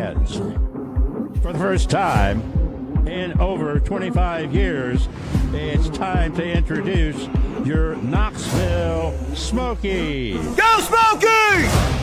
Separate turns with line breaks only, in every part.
fans. For the first time in over 25 years, it's time to introduce your Knoxville Smokies.
Go Smokies!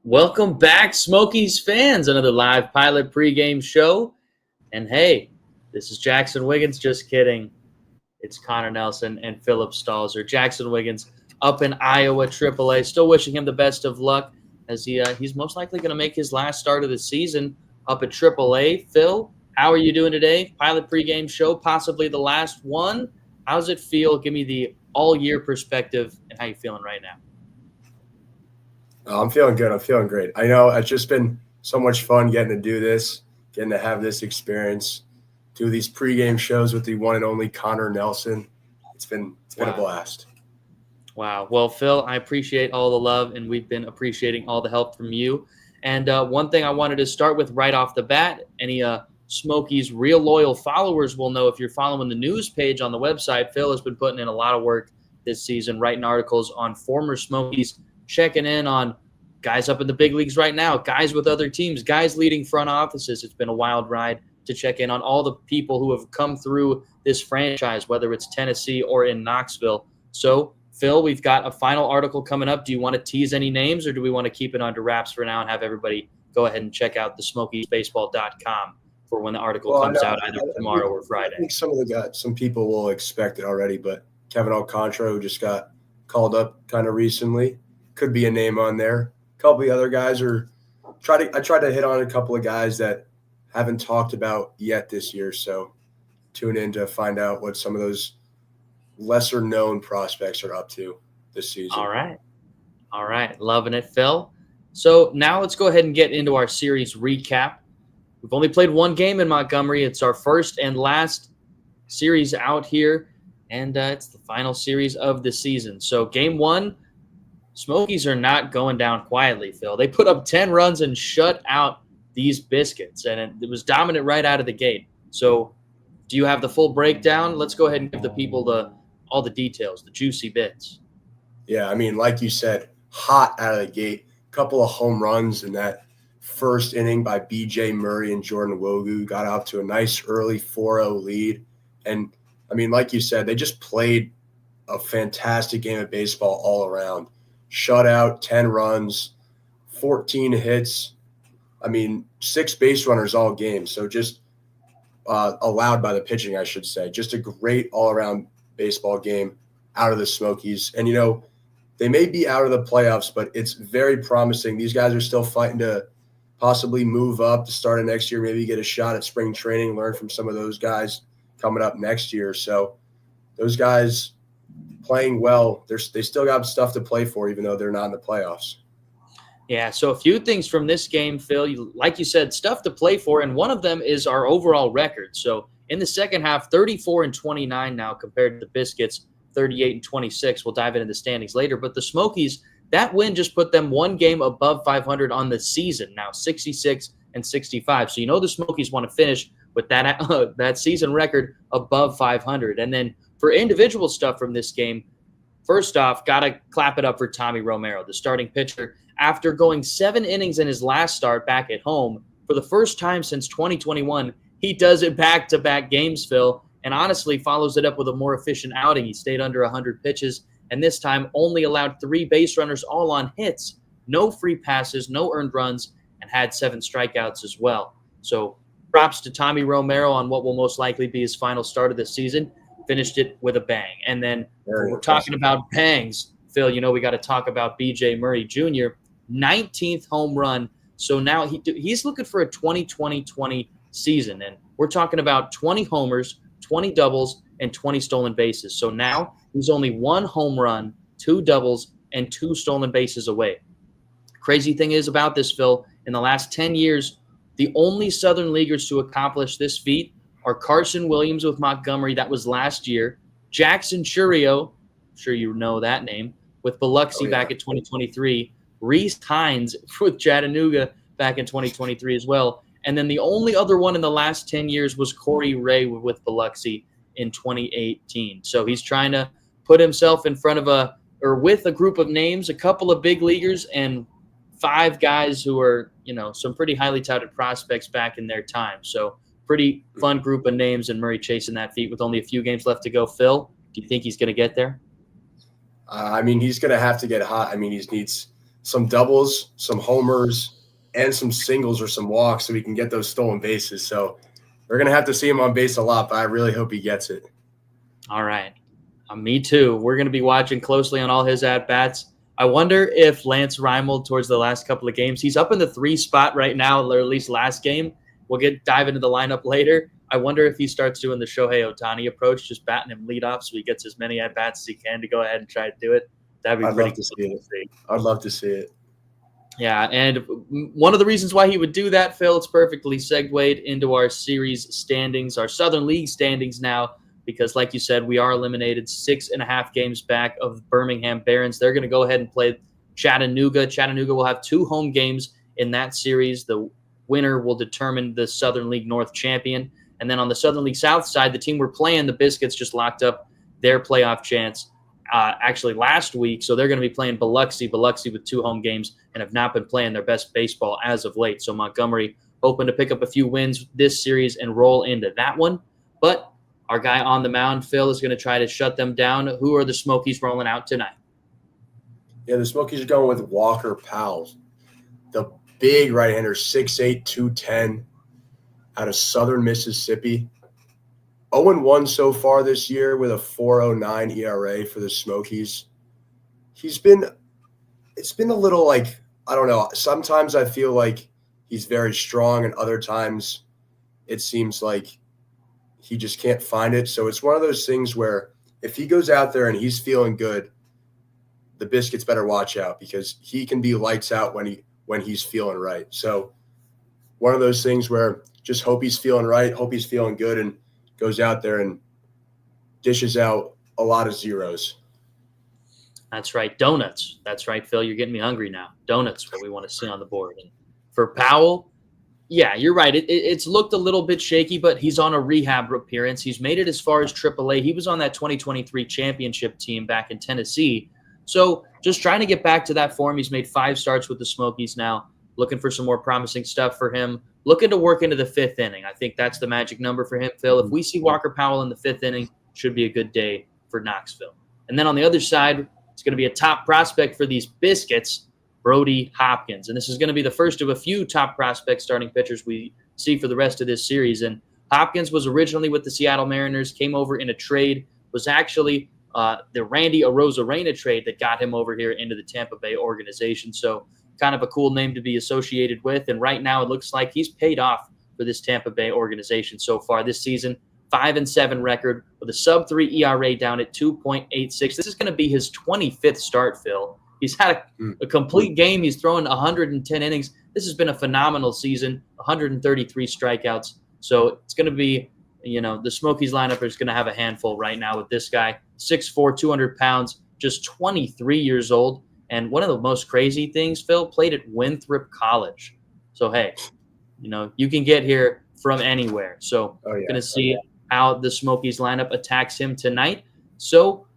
Welcome back, Smokies fans. Another live pilot pregame show. And hey, this is Jackson Wiggins. Just kidding. It's Connor Nelson and Philip Stalzer. Jackson Wiggins up in Iowa AAA. Still wishing him the best of luck as he's most likely going to make his last start of the season up at AAA. Phil, how are you doing today? Pilot pregame show, possibly the last one. How does it feel? Give me the all-year perspective and how you feeling right now.
I'm feeling good. I'm feeling great. I know it's just been so much fun getting to do this, getting to have this experience, do these pregame shows with the one and only Connor Nelson. It's been a blast. Wow.
Well, Phil, I appreciate all the love, and we've been appreciating all the help from you. And one thing I wanted to start with right off the bat, any Smokies real loyal followers will know if you're following the news page on the website, Phil has been putting in a lot of work this season, writing articles on former Smokies, checking in on guys up in the big leagues right now, guys with other teams, guys leading front offices. It's been a wild ride to check in on all the people who have come through this franchise, whether it's Tennessee or in Knoxville. So, Phil, we've got a final article coming up. Do you want to tease any names, or do we want to keep it under wraps for now and have everybody go ahead and check out the SmokiesBaseball.com for when the article comes out either tomorrow or Friday?
I think some people will expect it already, but Kevin Alcantara, who just got called up kind of recently, could be a name on there. A couple of the other guys I tried to hit on a couple of guys that haven't talked about yet this year. So tune in to find out what some of those lesser known prospects are up to this season.
All right. Loving it, Phil. So now let's go ahead and get into our series recap. We've only played one game in Montgomery. It's our first and last series out here, and it's the final series of the season. So game one, Smokies are not going down quietly, Phil. They put up 10 runs and shut out these Biscuits, and it was dominant right out of the gate. So do you have the full breakdown? Let's go ahead and give the people all the details, the juicy bits.
Yeah, I mean, like you said, hot out of the gate. A couple of home runs in that first inning by B.J. Murray and Jordan Wogu got off to a nice early 4-0 lead. And, I mean, like you said, they just played a fantastic game of baseball all around. Shutout, 10 runs, 14 hits. I mean, 6 base runners all game. So just allowed by the pitching, I should say. Just a great all-around baseball game out of the Smokies. And, they may be out of the playoffs, but it's very promising. These guys are still fighting to possibly move up to start of next year, maybe get a shot at spring training, learn from some of those guys coming up next year. So those guys playing well, they still got stuff to play for, even though they're not in the playoffs.
Yeah, so a few things from this game, Phil. Like you said, stuff to play for, and one of them is our overall record. So in the second half, 34-29 now compared to the Biscuits, 38-26. We'll dive into the standings later. But the Smokies, that win just put them one game above 500 on the season now, 66-65. So the Smokies want to finish with that season record above 500. And then for individual stuff from this game, first off, got to clap it up for Tommy Romero, the starting pitcher. After going 7 innings in his last start back at home, for the first time since 2021, he does it back-to-back games, Phil, and honestly follows it up with a more efficient outing. He stayed under 100 pitches, and this time only allowed 3 base runners, all on hits, no free passes, no earned runs, and had 7 strikeouts as well. So props to Tommy Romero on what will most likely be his final start of the season. Finished it with a bang. And then when we're talking about bangs, Phil, we got to talk about B.J. Murray Jr., 19th home run So now he's looking for a 20-20-20 season, and we're talking about 20 homers, 20 doubles, and 20 stolen bases. So now he's only 1 home run, 2 doubles, and 2 stolen bases away. Crazy thing is about this, Phil, in the last 10 years, the only Southern Leaguers to accomplish this feat are Carson Williams with Montgomery, that was last year, Jackson Churio, I'm sure you know that name, with Biloxi back in 2023, Reese Hines with Chattanooga back in 2023 as well. And then the only other one in the last 10 years was Corey Ray with Biloxi in 2018. So he's trying to put himself in front of with a group of names, a couple of big leaguers, and 5 guys who are, some pretty highly touted prospects back in their time. So pretty fun group of names, and Murray chasing that feat with only a few games left to go. Phil, do you think he's going to get there?
He's going to have to get hot. He needs some doubles, some homers, and some singles or some walks so he can get those stolen bases. So we're going to have to see him on base a lot, but I really hope he gets it.
All right. Me too. We're going to be watching closely on all his at-bats. I wonder if Lance Reimold, towards the last couple of games, he's up in the 3 spot right now, or at least last game. We'll dive into the lineup later. I wonder if he starts doing the Shohei Ohtani approach, just batting him leadoff so he gets as many at-bats as he can to go ahead and try to do it. That'd be pretty cool to see.
I'd love to see it.
Yeah, and one of the reasons why he would do that, Phil, it's perfectly segued into our series standings, our Southern League standings now, because like you said, we are eliminated 6.5 games back of Birmingham Barons. They're going to go ahead and play Chattanooga. Chattanooga will have 2 home games in that series. The winner will determine the Southern League North champion. And then on the Southern League South side, the team we're playing, the Biscuits, just locked up their playoff chance actually last week. So they're going to be playing Biloxi with 2 home games and have not been playing their best baseball as of late. So Montgomery hoping to pick up a few wins this series and roll into that one. But our guy on the mound, Phil, is going to try to shut them down. Who are the Smokies rolling out tonight?
Yeah, the Smokies are going with Walker Powell, the big right-hander, 6'8", 210, out of Southern Mississippi. 0-1 so far this year with a 4.09 ERA for the Smokies. It's been a little I don't know. Sometimes I feel like he's very strong, and other times it seems like he just can't find it. So it's one of those things where if he goes out there and he's feeling good, the Biscuits better watch out, because he can be lights out when he's feeling right. So one of those things where just hope he's feeling right, hope he's feeling good, and goes out there and dishes out a lot of zeros.
That's right. Donuts. That's right, Phil. You're getting me hungry now. Donuts, what we want to see on the board. And for Powell, yeah, you're right. It's looked a little bit shaky, but he's on a rehab appearance. He's made it as far as AAA. He was on that 2023 championship team back in Tennessee. So just trying to get back to that form. He's made 5 starts with the Smokies now. Looking for some more promising stuff for him. Looking to work into the 5th inning. I think that's the magic number for him, Phil. If we see Walker Powell in the 5th inning, should be a good day for Knoxville. And then on the other side, it's going to be a top prospect for these Biscuits, Brody Hopkins. And this is going to be the first of a few top prospect starting pitchers we see for the rest of this series. And Hopkins was originally with the Seattle Mariners, came over in a trade, was actually the Randy Arozarena trade that got him over here into the Tampa Bay organization. So kind of a cool name to be associated with. And right now it looks like he's paid off for this Tampa Bay organization so far this season. 5-7 record with a sub-3 ERA down at 2.86. This is going to be his 25th start, Phil. He's had a complete game. He's thrown 110 innings. This has been a phenomenal season, 133 strikeouts. So it's going to be, the Smokies lineup is going to have a handful right now with this guy. 6'4", 200 pounds, just 23 years old. And one of the most crazy things, Phil, played at Winthrop College. So, hey, you can get here from anywhere. So we're going to see how the Smokies lineup attacks him tonight. So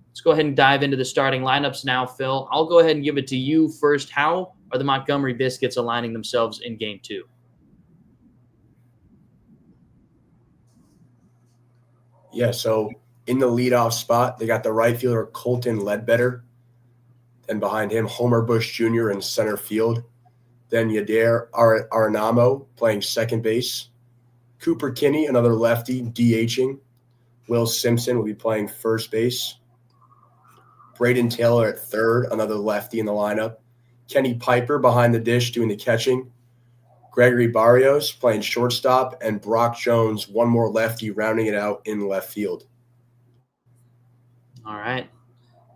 let's go ahead and dive into the starting lineups now, Phil. I'll go ahead and give it to you first. How are the Montgomery Biscuits aligning themselves in Game 2?
Yeah, so in the leadoff spot, they got the right fielder Colton Ledbetter. Then behind him, Homer Bush Jr. in center field. Then Yadier Arenamo playing second base. Cooper Kinney, another lefty, DHing. Will Simpson will be playing first base. Braden Taylor at third, another lefty in the lineup. Kenny Piper behind the dish doing the catching. Gregory Barrios playing shortstop, and Brock Jones, one more lefty, rounding it out in left field.
All right.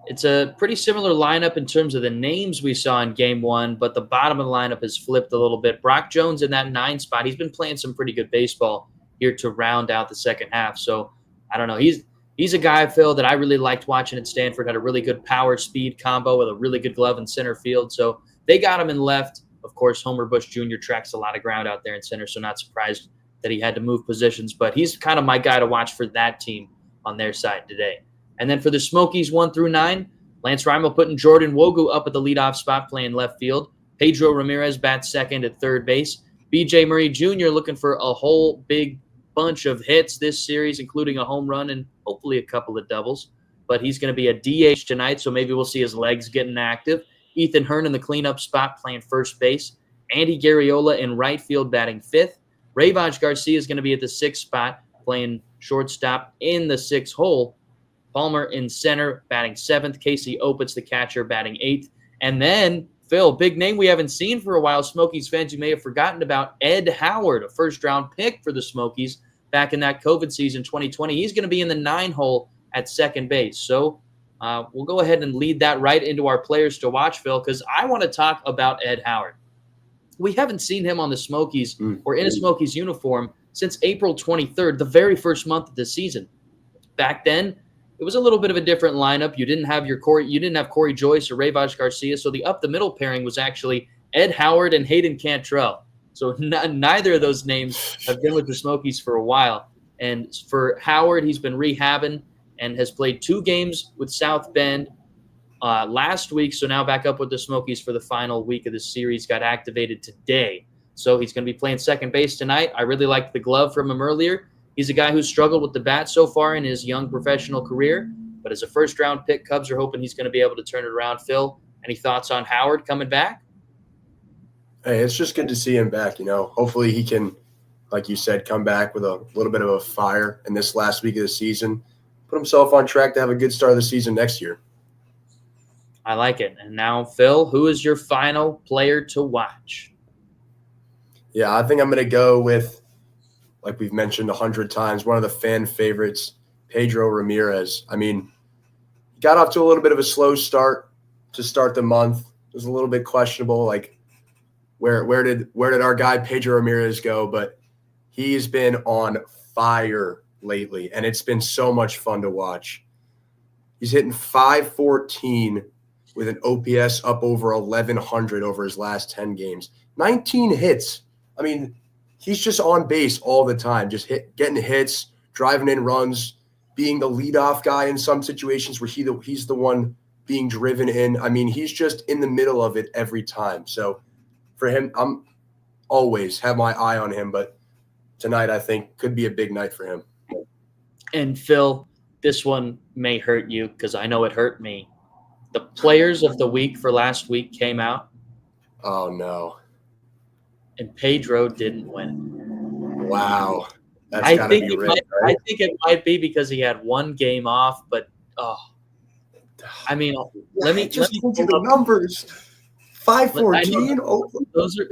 It's a pretty similar lineup in terms of the names we saw in game one, but the bottom of the lineup has flipped a little bit. Brock Jones in that 9 spot. He's been playing some pretty good baseball here to round out the second half. So I don't know. He's a guy, Phil, that I really liked watching at Stanford. Had a really good power speed combo with a really good glove in center field. So they got him in left. Of course, Homer Bush Jr. tracks a lot of ground out there in center, so not surprised that he had to move positions. But he's kind of my guy to watch for that team on their side today. And then for the Smokies 1 through 9, Lance Rymel putting Jordan Wogu up at the leadoff spot playing left field. Pedro Ramirez bats second at third base. B.J. Murray Jr. looking for a whole big bunch of hits this series, including a home run and hopefully a couple of doubles. But he's going to be a DH tonight, so maybe we'll see his legs getting active. Ethan Hearn in the cleanup spot playing first base. Andy Garriola in right field batting fifth. Rayvon Garcia is going to be at the 6th spot playing shortstop in the 6th hole. Palmer in center batting 7th. Casey Opitz, the catcher, batting 8th. And then, Phil, big name we haven't seen for a while, Smokies fans, you may have forgotten about Ed Howard, a first-round pick for the Smokies back in that COVID season 2020. He's going to be in the 9 hole at second base. So we'll go ahead and lead that right into our players to watch, Phil, because I want to talk about Ed Howard. We haven't seen him on the Smokies or in a Smokies uniform since April 23rd, the very first month of the season. Back then, it was a little bit of a different lineup. You didn't have Corey Joyce or Rayvon Garcia, so the up-the-middle pairing was actually Ed Howard and Hayden Cantrell. So neither of those names have been with the Smokies for a while. And for Howard, he's been rehabbing and has played 2 games with South Bend last week, so now back up with the Smokies for the final week of the series. Got activated today, so he's going to be playing second base tonight. I really liked the glove from him earlier. He's a guy who's struggled with the bat so far in his young professional career, but as a first-round pick, Cubs are hoping he's going to be able to turn it around. Phil, any thoughts on Howard coming back?
Hey, it's just good to see him back. Hopefully he can, like you said, come back with a little bit of a fire in this last week of the season, put himself on track to have a good start of the season next year.
I like it. And now, Phil, who is your final player to watch?
Yeah, I think I'm going to go with, like we've mentioned 100 times, one of the fan favorites, Pedro Ramirez. I mean, he got off to a little bit of a slow start to start the month. It was a little bit questionable, like where did our guy Pedro Ramirez go? But he's been on fire lately, and it's been so much fun to watch. He's hitting .514 with an OPS up over 1,100 over his last 10 games. 19 hits. I mean, he's just on base all the time, just getting hits, driving in runs, being the leadoff guy in some situations where he's the one being driven in. I mean, he's just in the middle of it every time. So for him, I'm always have my eye on him, but tonight I think could be a big night for him.
And Phil, this one may hurt you because I know it hurt me. The players of the week for last week came out.
Oh, no.
And Pedro didn't win.
Wow. That's
I
gotta
think
be
it
rigged,
might,
right?
I think it might be because he had one game off, but I mean, let me
look at the
pull up.
numbers. 514. Oh,
Those are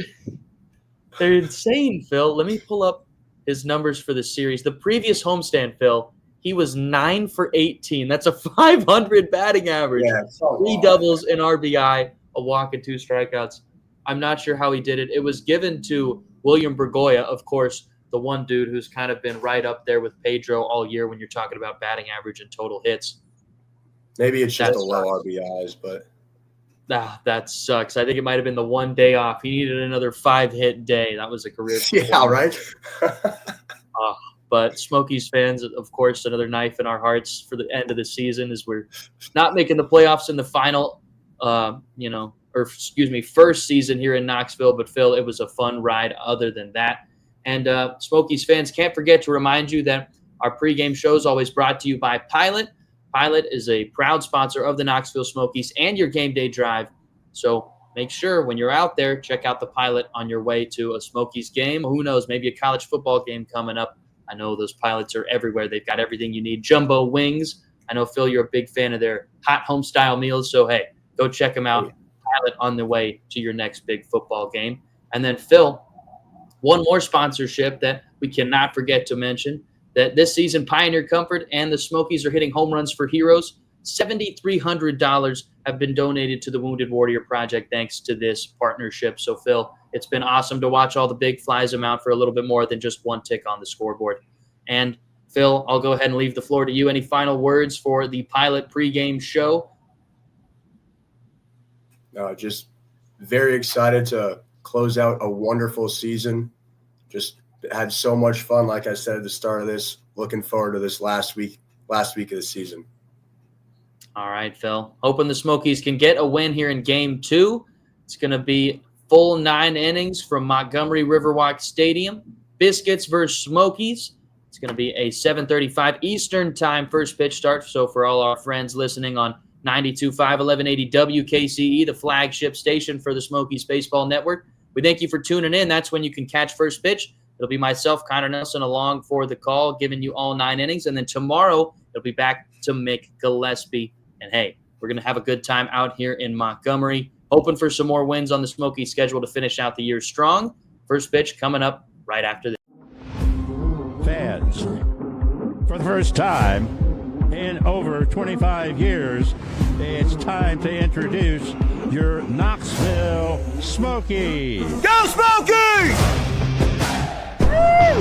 they're insane, Phil. Let me pull up his numbers for the series. The previous homestand, Phil, he was 9 for 18. That's a 500 batting average.
yeah,
3 doubles, an RBI, a walk, and 2 strikeouts. I'm not sure how he did it. It was given to William Bergoya, of course, the one dude who's kind of been right up there with Pedro all year when you're talking about batting average and total hits.
Maybe it's just
That
a low
sucks.
RBIs, but
That sucks. I think it might have been the one day off. He needed another 5-hit day. That was a career.
yeah, right?
But Smokies fans, of course, another knife in our hearts for the end of the season as we're not making the playoffs in the final, first season here in Knoxville. But, Phil, it was a fun ride other than that. And Smokies fans, can't forget to remind you that our pregame show is always brought to you by Pilot. Pilot is a proud sponsor of the Knoxville Smokies and your game day drive. So make sure when you're out there, check out the Pilot on your way to a Smokies game. Who knows, maybe a college football game coming up. I know those Pilots are everywhere. They've got everything you need. Jumbo wings. I know, Phil, you're a big fan of their hot home-style meals. So, hey, go check them out. Pilot on the way to your next big football game. And then, Phil, one more sponsorship that we cannot forget to mention, that this season Pioneer Comfort and the Smokies are hitting home runs for heroes. $7,300 have been donated to the Wounded Warrior Project thanks to this partnership. So, Phil, it's been awesome to watch all the big flies amount for a little bit more than just one tick on the scoreboard. And, Phil, I'll go ahead and leave the floor to you. Any final words for the Pilot pregame show?
Just very excited to close out a wonderful season. Just had so much fun, like I said at the start of this. Looking forward to this last week of the season.
All right, Phil. Hoping the Smokies can get a win here in Game 2. It's going to be full 9 innings from Montgomery Riverwalk Stadium. Biscuits versus Smokies. It's going to be a 7:35 Eastern Time first pitch start. So for all our friends listening on 92.5 1180 WKCE, the flagship station for the Smokies Baseball Network, we thank you for tuning in. That's when you can catch first pitch. It'll be myself, Connor Nelson, along for the call, giving you all 9 innings. And then tomorrow, it'll be back to Mick Gillespie. And, hey, we're going to have a good time out here in Montgomery, hoping for some more wins on the Smokies schedule to finish out the year strong. First pitch coming up right after this.
Fans, for the first time in over 25 years, it's time to introduce your Knoxville Smokies.
Go Smokies! Woo!